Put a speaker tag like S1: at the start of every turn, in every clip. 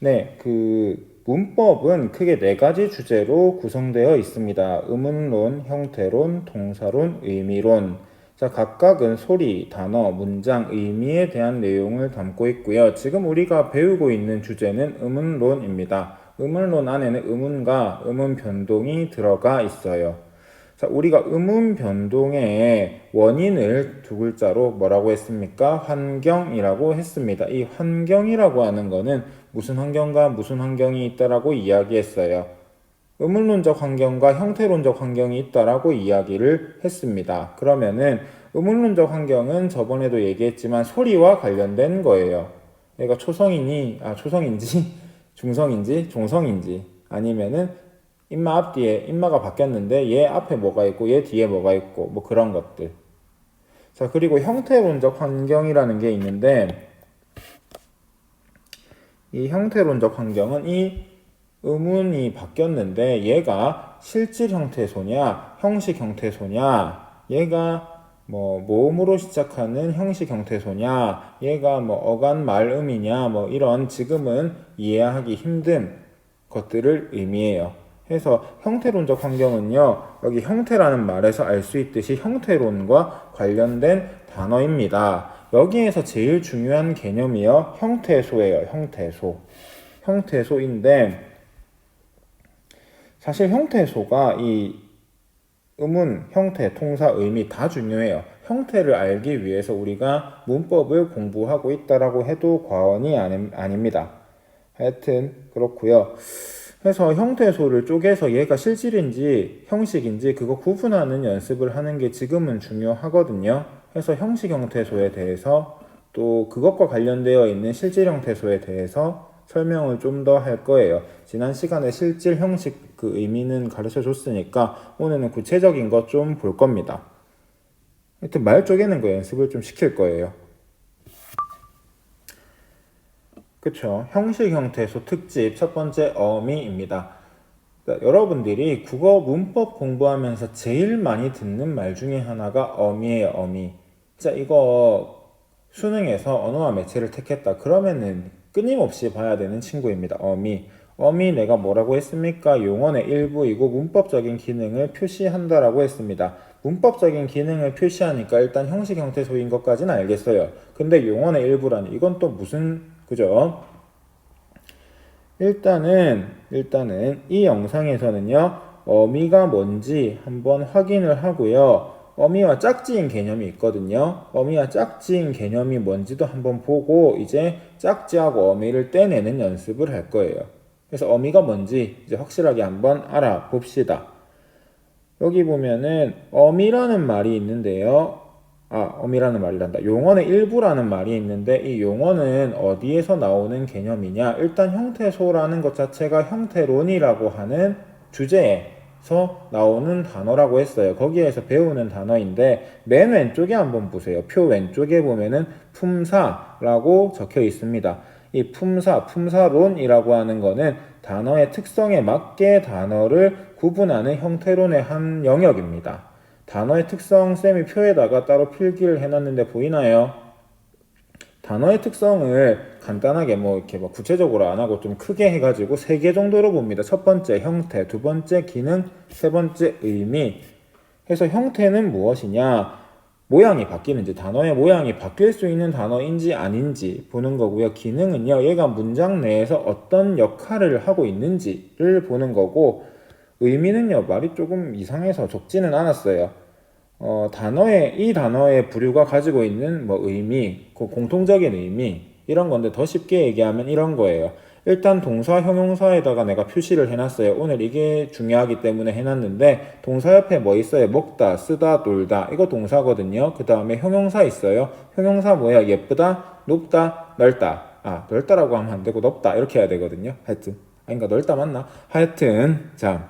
S1: 네, 문법은 크게 네 가지 주제로 구성되어 있습니다. 의문론, 형태론, 동사론, 의미론. 자, 각각은 소리, 단어, 문장, 의미에 대한 내용을 담고 있고요. 지금 우리가 배우고 있는 주제는 의문론입니다. 의문론 안에는 의문과 의문 변동이 들어가 있어요. 자, 우리가 의문 변동의 원인을 두 글자로 뭐라고 했습니까? 환경이라고 했습니다. 이 환경이라고 하는 거는 무슨 환경과 무슨 환경이 있다라고 이야기했어요. 의문론적 환경과 형태론적 환경이 있다라고 이야기를 했습니다. 그러면은 의문론적 환경은 저번에도 얘기했지만 소리와 관련된 거예요. 얘가 초성인지 중성인지 종성인지 아니면은 임마 앞뒤에 임마가 바뀌었는데 얘 앞에 뭐가 있고 얘 뒤에 뭐가 있고 뭐 그런 것들. 자, 그리고 형태론적 환경이라는 게 있는데 이 형태론적 환경은 이 의문이 바뀌었는데 얘가 실질 형태소냐 형식 형태소냐 얘가 뭐 모음으로 시작하는 형식 형태소냐 얘가 뭐 어간 말음이냐 뭐 이런 지금은 이해하기 힘든 것들을 의미해요. 해서 형태론적 환경은요, 여기 형태라는 말에서 알 수 있듯이 형태론과 관련된 단어입니다. 여기에서 제일 중요한 개념이요, 형태소예요. 형태소인데 사실 형태소가 이 의문, 형태, 통사, 의미 다 중요해요. 형태를 알기 위해서 우리가 문법을 공부하고 있다라고 해도 과언이 아닙니다. 하여튼 그렇고요. 해서 형태소를 쪼개서 얘가 실질인지 형식인지 그거 구분하는 연습을 하는 게 지금은 중요하거든요. 해서 형식 형태소에 대해서 또 그것과 관련되어 있는 실질 형태소에 대해서 설명을 좀 더 할 거예요. 지난 시간에 실질 형식 그 의미는 가르쳐 줬으니까 오늘은 구체적인 것 좀 볼 겁니다. 하여튼 말 쪼개는 거 연습을 좀 시킬 거예요. 그쵸. 형식 형태소 특집 첫 번째 어미입니다. 그러니까 여러분들이 국어 문법 공부하면서 제일 많이 듣는 말 중에 하나가 어미예요, 어미. 자, 이거 수능에서 언어와 매체를 택했다. 그러면은 끊임없이 봐야 되는 친구입니다. 어미. 어미 내가 뭐라고 했습니까? 용언의 일부이고 문법적인 기능을 표시한다라고 했습니다. 문법적인 기능을 표시하니까 일단 형식 형태소인 것까지는 알겠어요. 근데 용언의 일부라니 이건 또 무슨 그죠? 일단은 이 영상에서는요, 어미가 뭔지 한번 확인을 하고요. 어미와 짝지인 개념이 있거든요. 어미와 짝지인 개념이 뭔지도 한번 보고 이제 짝지하고 어미를 떼내는 연습을 할 거예요. 그래서 어미가 뭔지 이제 확실하게 한번 알아봅시다. 여기 보면은 어미라는 말이 있는데요. 어미라는 말이란다. 용언의 일부라는 말이 있는데 이 용언은 어디에서 나오는 개념이냐? 일단 형태소라는 것 자체가 형태론이라고 하는 주제에서 나오는 단어라고 했어요. 거기에서 배우는 단어인데 맨 왼쪽에 한번 보세요. 표 왼쪽에 보면은 품사라고 적혀 있습니다. 이 품사론이라고 하는 거는 단어의 특성에 맞게 단어를 구분하는 형태론의 한 영역입니다. 단어의 특성 쌤이 표에다가 따로 필기를 해놨는데 보이나요? 단어의 특성을 간단하게 이렇게 구체적으로 안 하고 좀 크게 해가지고 3개 정도로 봅니다. 첫 번째 형태, 두 번째 기능, 세 번째 의미. 해서 형태는 무엇이냐? 모양이 바뀌는지, 단어의 모양이 바뀔 수 있는 단어인지 아닌지 보는 거고요. 기능은요, 얘가 문장 내에서 어떤 역할을 하고 있는지를 보는 거고, 의미는요, 말이 조금 이상해서 적지는 않았어요. 이 단어의 부류가 가지고 있는 의미, 그 공통적인 의미, 이런 건데 더 쉽게 얘기하면 이런 거예요. 일단 동사, 형용사에다가 내가 표시를 해놨어요. 오늘 이게 중요하기 때문에 해놨는데 동사 옆에 뭐 있어요? 먹다, 쓰다, 놀다. 이거 동사거든요. 그 다음에 형용사 있어요. 형용사 뭐야? 예쁘다, 높다, 넓다. 넓다라고 하면 안 되고 높다 이렇게 해야 되거든요. 하여튼 아닌가 넓다 맞나? 하여튼 자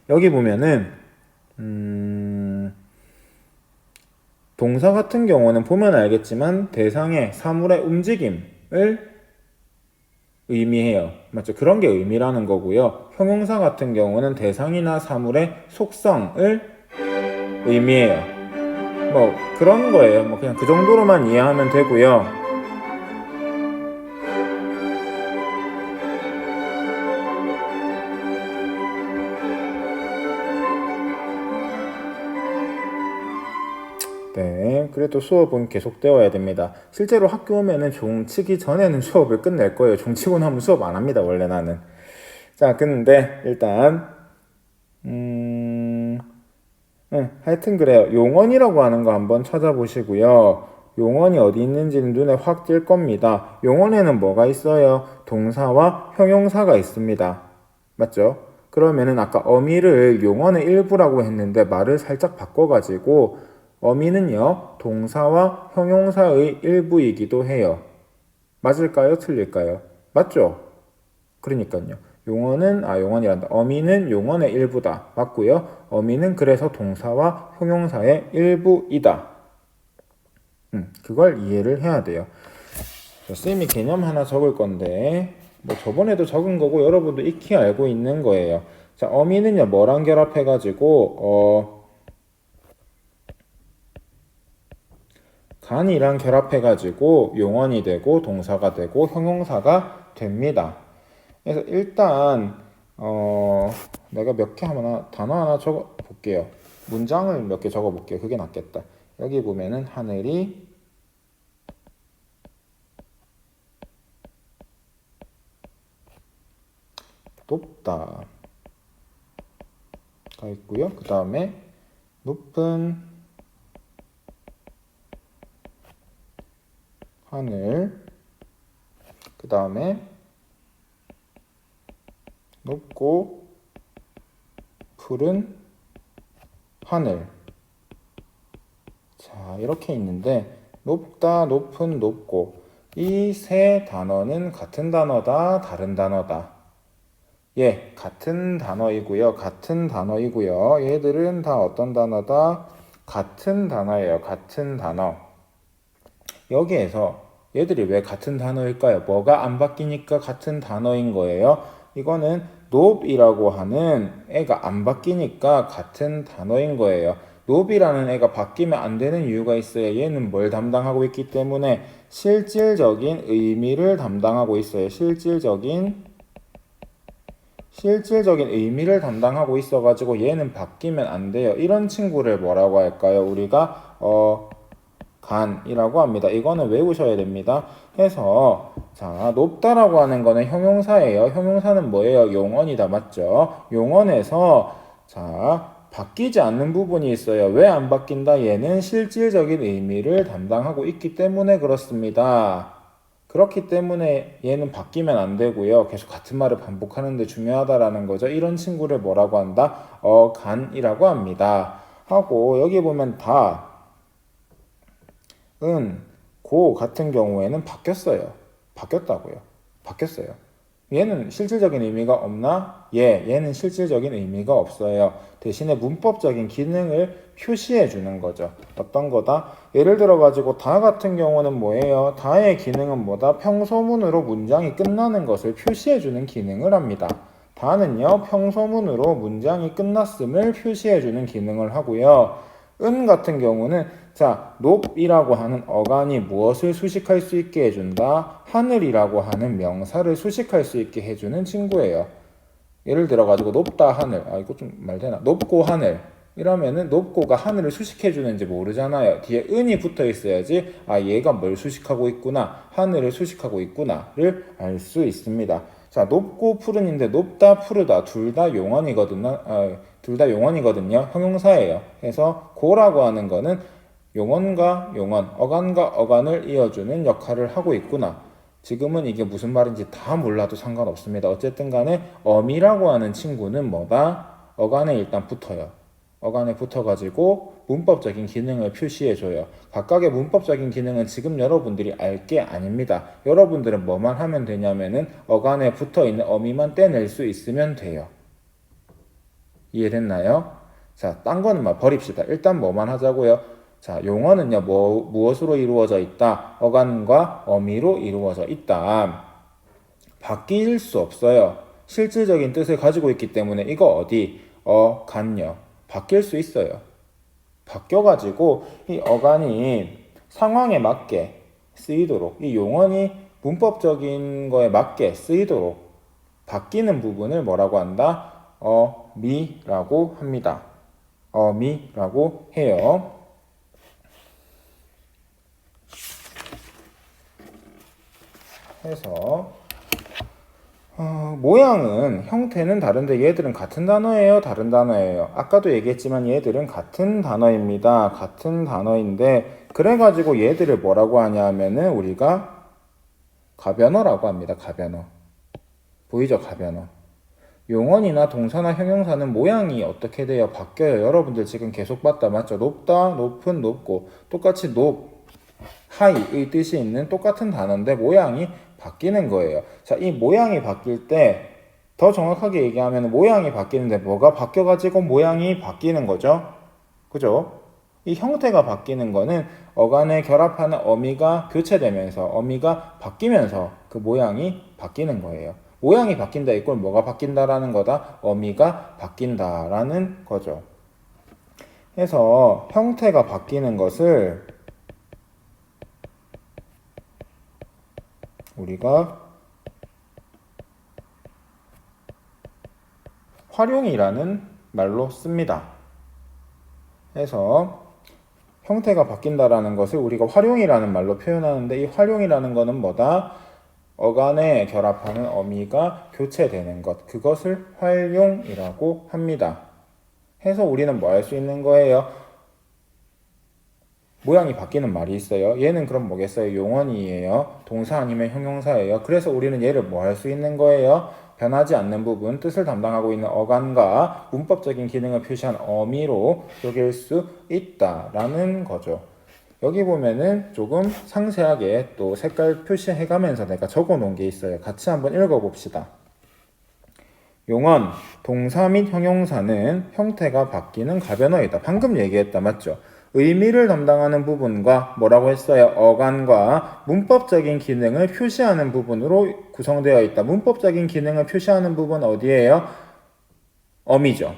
S1: 여기 보면은 동사 같은 경우는 보면 알겠지만 대상의 사물의 움직임을 의미해요. 맞죠? 그런 게 의미라는 거고요. 형용사 같은 경우는 대상이나 사물의 속성을 의미해요. 그런 거예요. 그냥 그 정도로만 이해하면 되고요. 네, 그래도 수업은 계속되어야 됩니다. 실제로 학교 오면은 종 치기 전에는 수업을 끝낼 거예요. 종 치고 나면 수업 안 합니다, 원래 나는. 자, 근데 일단 음, 하여튼 그래요. 용언이라고 하는 거 한번 찾아보시고요. 용언이 어디 있는지는 눈에 확 띌 겁니다. 용언에는 뭐가 있어요? 동사와 형용사가 있습니다. 맞죠? 그러면은 아까 어미를 용언의 일부라고 했는데 말을 살짝 바꿔가지고 어미는요, 동사와 형용사의 일부이기도 해요. 맞을까요? 틀릴까요? 맞죠? 그러니까요. 용언이란다. 어미는 용언의 일부다. 맞고요. 어미는 그래서 동사와 형용사의 일부이다. 그걸 이해를 해야 돼요. 쌤이 개념 하나 적을 건데, 뭐 저번에도 적은 거고 여러분도 익히 알고 있는 거예요. 자, 어미는요, 뭐랑 결합해가지고, 간이랑 결합해가지고 용언이 되고 동사가 되고 형용사가 됩니다. 그래서 일단 내가 몇 개 하나 단어 하나 적어 볼게요. 문장을 몇 개 적어 볼게요. 그게 낫겠다. 여기 보면은 하늘이 높다 가 있고요. 그 다음에 높은 하늘, 그 다음에 높고 푸른 하늘. 자, 이렇게 있는데 높다, 높은, 높고 이 세 단어는 같은 단어다, 다른 단어다. 예, 같은 단어이고요. 같은 단어이고요. 얘들은 다 어떤 단어다? 같은 단어예요. 같은 단어. 여기에서 얘들이 왜 같은 단어일까요? 뭐가 안 바뀌니까 같은 단어인 거예요? 이거는 높이라고 하는 애가 안 바뀌니까 같은 단어인 거예요. 높이라는 애가 바뀌면 안 되는 이유가 있어요. 얘는 뭘 담당하고 있기 때문에 실질적인 의미를 담당하고 있어요. 실질적인 의미를 담당하고 있어가지고 얘는 바뀌면 안 돼요. 이런 친구를 뭐라고 할까요? 우리가 간이라고 합니다. 이거는 외우셔야 됩니다. 해서 자, 높다라고 하는 거는 형용사예요. 형용사는 뭐예요? 용언이다. 맞죠? 용언에서 자, 바뀌지 않는 부분이 있어요. 왜 안 바뀐다? 얘는 실질적인 의미를 담당하고 있기 때문에 그렇습니다. 그렇기 때문에 얘는 바뀌면 안 되고요. 계속 같은 말을 반복하는데 중요하다라는 거죠. 이런 친구를 뭐라고 한다? 간이라고 합니다. 하고 여기 보면 다 고 같은 경우에는 바뀌었어요. 바뀌었다고요. 바뀌었어요. 얘는 실질적인 의미가 없나? 얘는 실질적인 의미가 없어요. 대신에 문법적인 기능을 표시해 주는 거죠. 어떤 거다? 예를 들어 가지고 다 같은 경우는 뭐예요? 다의 기능은 뭐다? 평소문으로 문장이 끝나는 것을 표시해 주는 기능을 합니다. 다는요, 평소문으로 문장이 끝났음을 표시해 주는 기능을 하고요. 같은 경우는 자, 높이라고 하는 어간이 무엇을 수식할 수 있게 해준다? 하늘이라고 하는 명사를 수식할 수 있게 해주는 친구예요. 예를 들어가지고 높다 하늘, 이거 좀 말되나? 높고 하늘 이러면은 높고가 하늘을 수식해 주는지 모르잖아요. 뒤에 은이 붙어 있어야지 얘가 뭘 수식하고 있구나, 하늘을 수식하고 있구나를 알 수 있습니다. 자, 높고 푸른인데 높다 푸르다 둘 다 용언이거든요. 둘 다 용언이거든요. 형용사예요. 그래서 고라고 하는 거는 용언과 용언, 어간과 어간을 이어주는 역할을 하고 있구나. 지금은 이게 무슨 말인지 다 몰라도 상관없습니다. 어쨌든 간에 어미라고 하는 친구는 뭐다? 어간에 일단 붙어요. 어간에 붙어가지고 문법적인 기능을 표시해줘요. 각각의 문법적인 기능은 지금 여러분들이 알 게 아닙니다. 여러분들은 뭐만 하면 되냐면은 어간에 붙어있는 어미만 떼낼 수 있으면 돼요. 이해됐나요? 자, 딴 거는 막 버립시다. 일단 뭐만 하자고요? 자, 용어는요, 무엇으로 이루어져 있다? 어간과 어미로 이루어져 있다. 바뀔 수 없어요. 실질적인 뜻을 가지고 있기 때문에 이거 어디? 간요. 바뀔 수 있어요. 바뀌어가지고 이 어간이 상황에 맞게 쓰이도록, 이 용언이 문법적인 거에 맞게 쓰이도록 바뀌는 부분을 뭐라고 한다? 어미라고 합니다. 어미라고 해요. 해서 모양은 형태는 다른데 얘들은 같은 단어예요, 다른 단어예요? 아까도 얘기했지만 얘들은 같은 단어입니다. 같은 단어인데 그래가지고 얘들을 뭐라고 하냐면은 우리가 가변어라고 합니다. 가변어. 보이죠? 가변어. 용언이나 동사나 형용사는 모양이 어떻게 돼요? 바뀌어요. 여러분들 지금 계속 봤다 맞죠? 높다, 높은, 높고 똑같이 하이의 뜻이 있는 똑같은 단어인데 모양이 바뀌는 거예요. 자, 이 모양이 바뀔 때 더 정확하게 얘기하면 모양이 바뀌는데 뭐가 바뀌어가지고 모양이 바뀌는 거죠? 그죠? 이 형태가 바뀌는 거는 어간에 결합하는 어미가 교체되면서 어미가 바뀌면서 그 모양이 바뀌는 거예요. 모양이 바뀐다 이꼴 뭐가 바뀐다라는 거다? 어미가 바뀐다라는 거죠. 그래서 형태가 바뀌는 것을 우리가 활용이라는 말로 씁니다. 그래서 형태가 바뀐다라는 것을 우리가 활용이라는 말로 표현하는데 이 활용이라는 것은 뭐다? 어간에 결합하는 어미가 교체되는 것, 그것을 활용이라고 합니다. 해서 우리는 뭐 할 수 있는 거예요? 모양이 바뀌는 말이 있어요. 얘는 그럼 뭐겠어요? 용언이에요. 동사 아니면 형용사예요. 그래서 우리는 얘를 뭐 할 수 있는 거예요? 변하지 않는 부분, 뜻을 담당하고 있는 어간과 문법적인 기능을 표시한 어미로 쪼갤 수 있다라는 거죠. 여기 보면은 조금 상세하게 또 색깔 표시해가면서 내가 적어 놓은 게 있어요. 같이 한번 읽어봅시다. 용언, 동사 및 형용사는 형태가 바뀌는 가변어이다. 방금 얘기했다. 맞죠? 의미를 담당하는 부분과 뭐라고 했어요? 어간과 문법적인 기능을 표시하는 부분으로 구성되어 있다. 문법적인 기능을 표시하는 부분 어디예요? 어미죠.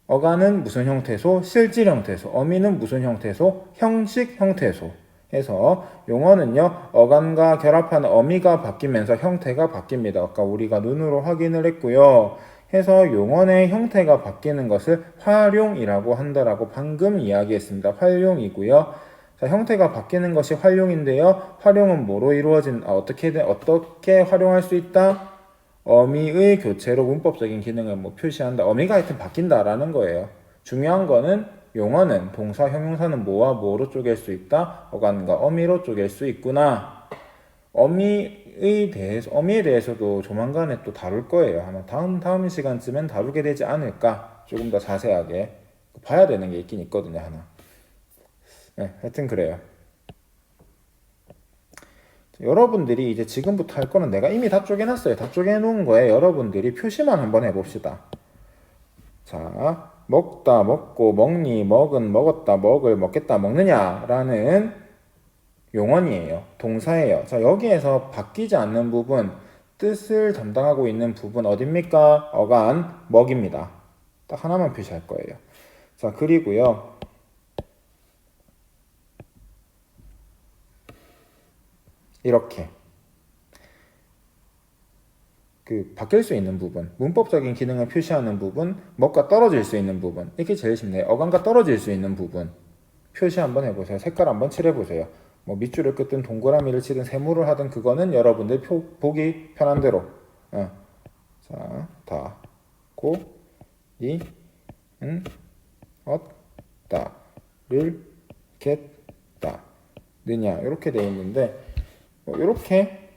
S1: 어간은 무슨 형태소? 실질 형태소. 어미는 무슨 형태소? 형식 형태소. 해서 용어는요, 어간과 결합한 어미가 바뀌면서 형태가 바뀝니다. 아까 우리가 눈으로 확인을 했고요. 해서 용언의 형태가 바뀌는 것을 활용이라고 한다라고 방금 이야기했습니다. 활용이고요. 자, 형태가 바뀌는 것이 활용인데요. 활용은 뭐로 어떻게 활용할 수 있다? 어미의 교체로 문법적인 기능을 표시한다. 어미가 하여튼 바뀐다라는 거예요. 중요한 거는 용어는 동사, 형용사는 뭐와 뭐로 쪼갤 수 있다? 어간과 어미로 쪼갤 수 있구나. 어미에 대해서도 조만간에 또 다룰 거예요. 아마 다음 시간쯤엔 다루게 되지 않을까. 조금 더 자세하게 봐야 되는 게 있긴 있거든요. 하나. 네, 하여튼 그래요. 여러분들이 이제 지금부터 할 거는 내가 이미 다 쪼개놨어요. 다 쪼개놓은 거에 여러분들이 표시만 한번 해봅시다. 자, 먹다, 먹고, 먹니, 먹은, 먹었다, 먹을, 먹겠다, 먹느냐 라는 용언이에요. 동사예요. 자, 여기에서 바뀌지 않는 부분, 뜻을 담당하고 있는 부분 어딥니까? 어간, 먹입니다. 딱 하나만 표시할 거예요. 자, 그리고요. 이렇게 바뀔 수 있는 부분, 문법적인 기능을 표시하는 부분, 먹과 떨어질 수 있는 부분, 이게 제일 쉽네요. 어간과 떨어질 수 있는 부분 표시 한번 해보세요. 색깔 한번 칠해보세요. 밑줄을 긋든 동그라미를 치든 세모를 하든 그거는 여러분들 보기 편한 대로. 자, 다, 고, 이, 은, 얻다, 를, 겠다, 느냐 이렇게 되어 있는데 이렇게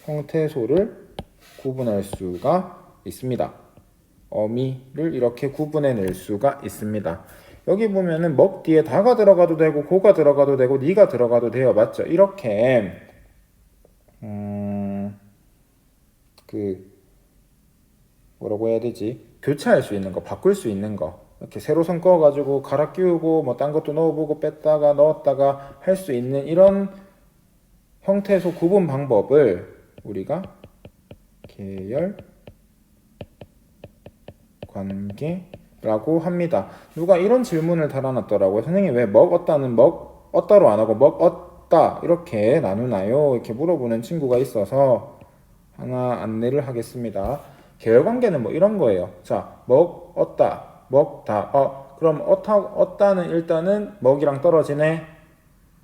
S1: 형태소를 구분할 수가 있습니다. 어미를 이렇게 구분해낼 수가 있습니다. 여기 보면은 먹 뒤에 다가 들어가도 되고 고가 들어가도 되고 니가 들어가도 돼요. 맞죠? 이렇게 뭐라고 해야 되지? 교체할 수 있는 거, 바꿀 수 있는 거. 이렇게 세로선 그어가지고 갈아 끼우고 딴 것도 넣어보고 뺐다가 넣었다가 할 수 있는 이런 형태소 구분 방법을 우리가 계열 관계라고 합니다. 누가 이런 질문을 달아놨더라고요. 선생님 왜 먹었다는 먹었다로 안 하고 먹었다 이렇게 나누나요? 이렇게 물어보는 친구가 있어서 하나 안내를 하겠습니다. 계열관계는 이런 거예요. 자, 먹었다, 먹다. 그럼 얻다는 일단은 먹이랑 떨어지네.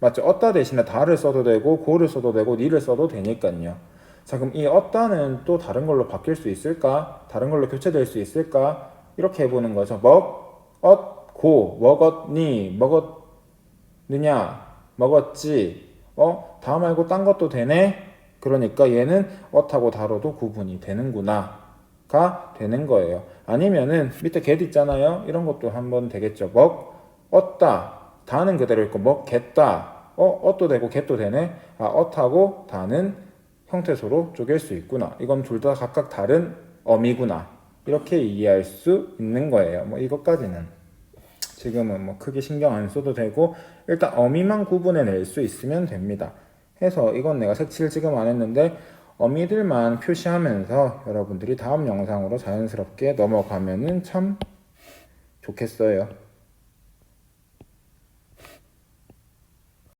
S1: 맞죠? 어따 대신에 다를 써도 되고 고를 써도 되고 니를 써도 되니까요. 자, 그럼 이 어따는 또 다른 걸로 바뀔 수 있을까? 다른 걸로 교체될 수 있을까? 이렇게 해보는 거죠. 고, 먹었니, 먹었느냐, 먹었지, 다 말고 딴 것도 되네? 그러니까 얘는 어타고 다로도 구분이 되는구나가 되는 거예요. 아니면은 밑에 get 있잖아요. 이런 것도 한번 되겠죠. 얻다, 다는 그대로 있고 먹겠다, 엇도 되고 get도 되네. 어타고 다는 형태소로 쪼갤 수 있구나. 이건 둘 다 각각 다른 어미구나. 이렇게 이해할 수 있는 거예요. 뭐 이것까지는 지금은 뭐 크게 신경 안 써도 되고 일단 어미만 구분해낼 수 있으면 됩니다. 해서 이건 내가 색칠 지금 안 했는데 어미들만 표시하면서 여러분들이 다음 영상으로 자연스럽게 넘어가면은 참 좋겠어요.